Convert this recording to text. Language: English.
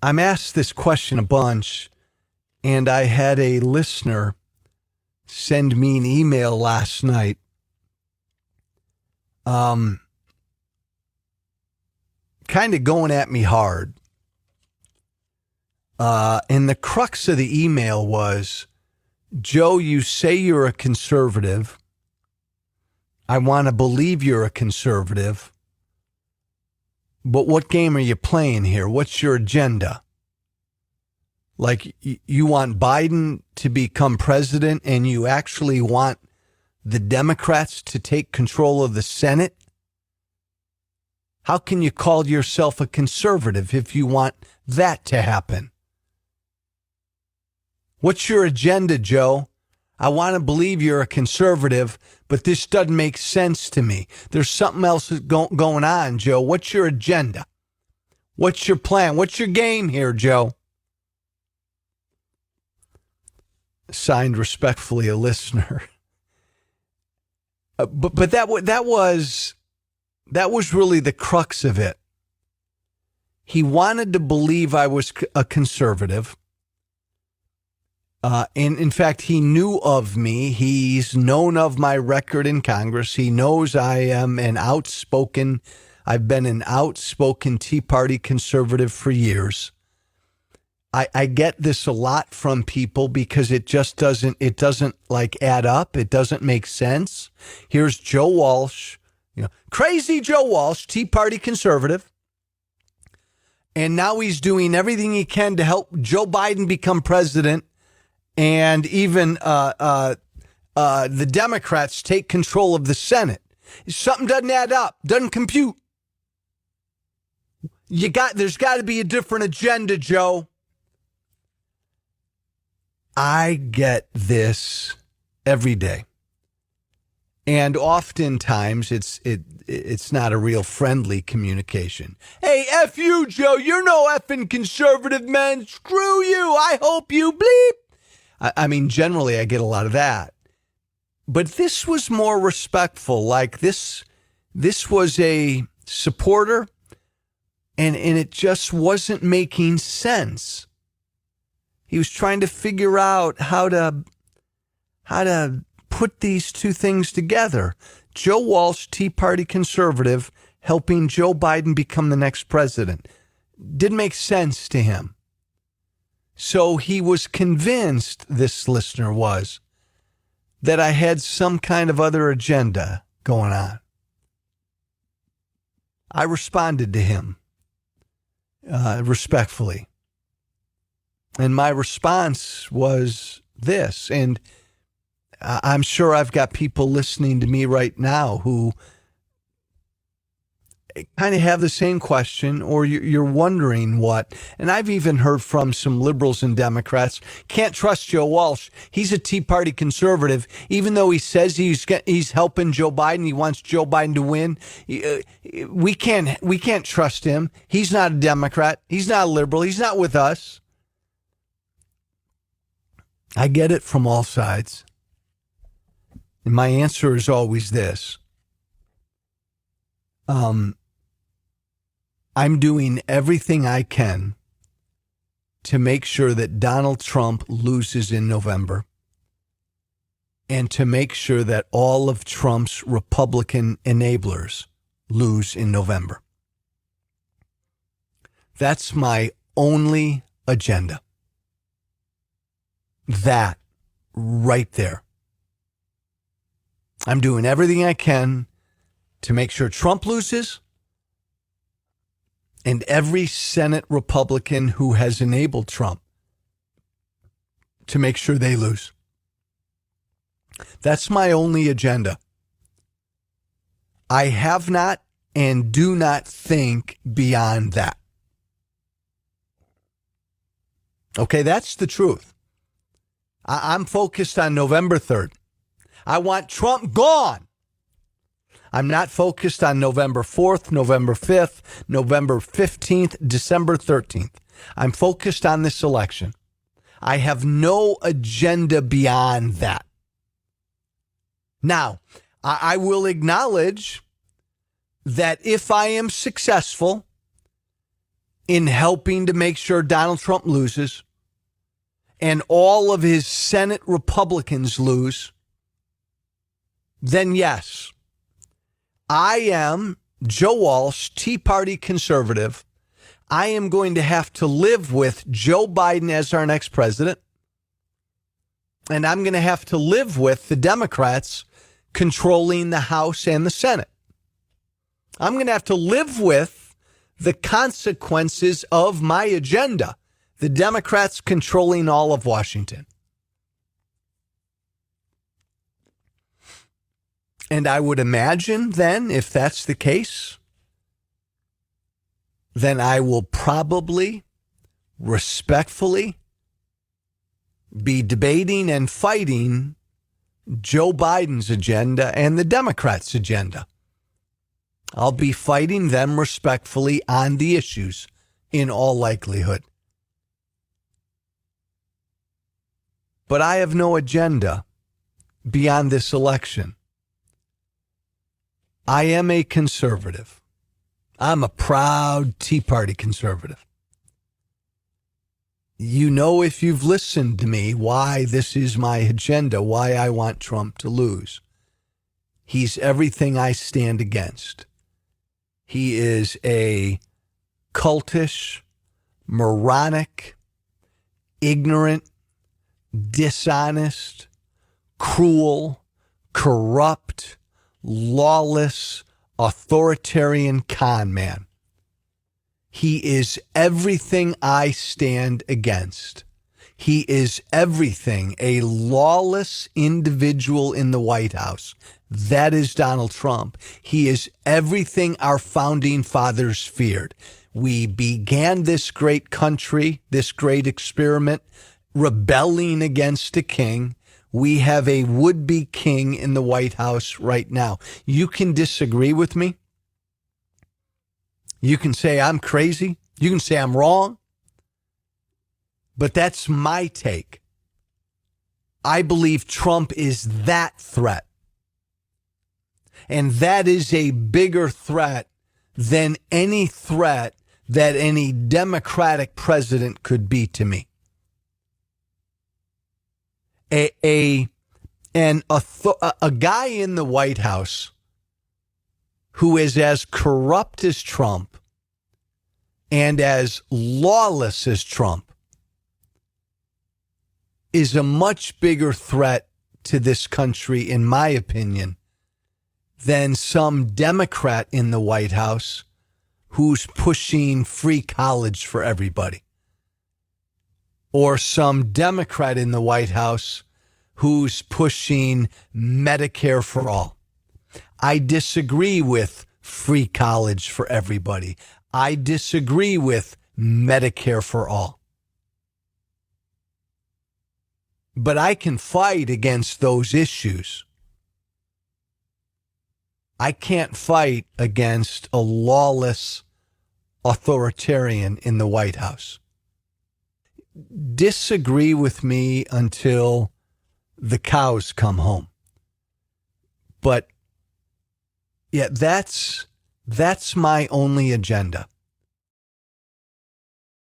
I'm asked this question a bunch, and I had a listener send me an email last night. Kind of going at me hard. And the crux of the email was, Joe, you say you're a conservative. I want to believe you're a conservative. But what game are you playing here? What's your agenda? Like, you want Biden to become president and you actually want the Democrats to take control of the Senate? How can you call yourself a conservative if you want that to happen? What's your agenda, Joe? I want to believe you're a conservative, but this doesn't make sense to me. There's something else going on, Joe. What's your agenda? What's your plan? What's your game here, Joe? Signed, respectfully, a listener. But that was really the crux of it. He wanted to believe I was a conservative. And in fact, he knew of me. He's known of my record in Congress. He knows I've been an outspoken Tea Party conservative for years. I get this a lot from people because it doesn't like add up. It doesn't make sense. Here's Joe Walsh, crazy Joe Walsh, Tea Party conservative. And now he's doing everything he can to help Joe Biden become president. And even the Democrats take control of the Senate. Something doesn't add up, doesn't compute. There's got to be a different agenda, Joe. I get this every day, and oftentimes it's not a real friendly communication. Hey, F you, Joe. You're no effing conservative, man. Screw you. I hope you bleep. I mean, generally, I get a lot of that. But this was more respectful. Like this was a supporter, and it just wasn't making sense. He was trying to figure out how to put these two things together. Joe Walsh, Tea Party conservative, helping Joe Biden become the next president. Didn't make sense to him. So he was convinced, this listener was, that I had some kind of other agenda going on. I responded to him respectfully. And my response was this, and I'm sure I've got people listening to me right now who kind of have the same question, or you're wondering what. And I've even heard from some liberals and Democrats, can't trust Joe Walsh. He's a Tea Party conservative, even though he says he's helping Joe Biden. He wants Joe Biden to win. We can't trust him. He's not a Democrat. He's not a liberal. He's not with us. I get it from all sides. And my answer is always this. I'm doing everything I can to make sure that Donald Trump loses in November, and to make sure that all of Trump's Republican enablers lose in November. That's my only agenda. That right there. I'm doing everything I can to make sure Trump loses, and every Senate Republican who has enabled Trump, to make sure they lose. That's my only agenda. I have not and do not think beyond that. Okay, that's the truth. I'm focused on November 3rd. I want Trump gone. I'm not focused on November 4th, November 5th, November 15th, December 13th. I'm focused on this election. I have no agenda beyond that. Now, I will acknowledge that if I am successful in helping to make sure Donald Trump loses and all of his Senate Republicans lose, then yes, I am Joe Walsh, Tea Party conservative. I am going to have to live with Joe Biden as our next president. And I'm going to have to live with the Democrats controlling the House and the Senate. I'm going to have to live with the consequences of my agenda, the Democrats controlling all of Washington. And I would imagine then, if that's the case, then I will probably respectfully be debating and fighting Joe Biden's agenda and the Democrats' agenda. I'll be fighting them respectfully on the issues in all likelihood. But I have no agenda beyond this election. I am a conservative. I'm a proud Tea Party conservative. You know, if you've listened to me, why this is my agenda, why I want Trump to lose. He's everything I stand against. He is a cultish, moronic, ignorant, dishonest, cruel, corrupt, lawless, authoritarian con man. He is everything I stand against. He is everything a lawless individual in the White House. That is Donald Trump. He is everything our founding fathers feared. We began this great country, this great experiment, rebelling against a king. We have a would-be king in the White House right now. You can disagree with me. You can say I'm crazy. You can say I'm wrong. But that's my take. I believe Trump is that threat. And that is a bigger threat than any threat that any Democratic president could be to me. A guy in the White House who is as corrupt as Trump and as lawless as Trump is a much bigger threat to this country, in my opinion, than some Democrat in the White House who's pushing free college for everybody, or some Democrat in the White House who's pushing Medicare for all. I disagree with free college for everybody. I disagree with Medicare for all. But I can fight against those issues. I can't fight against a lawless authoritarian in the White House. Disagree with me until the cows come home. But yeah, that's my only agenda.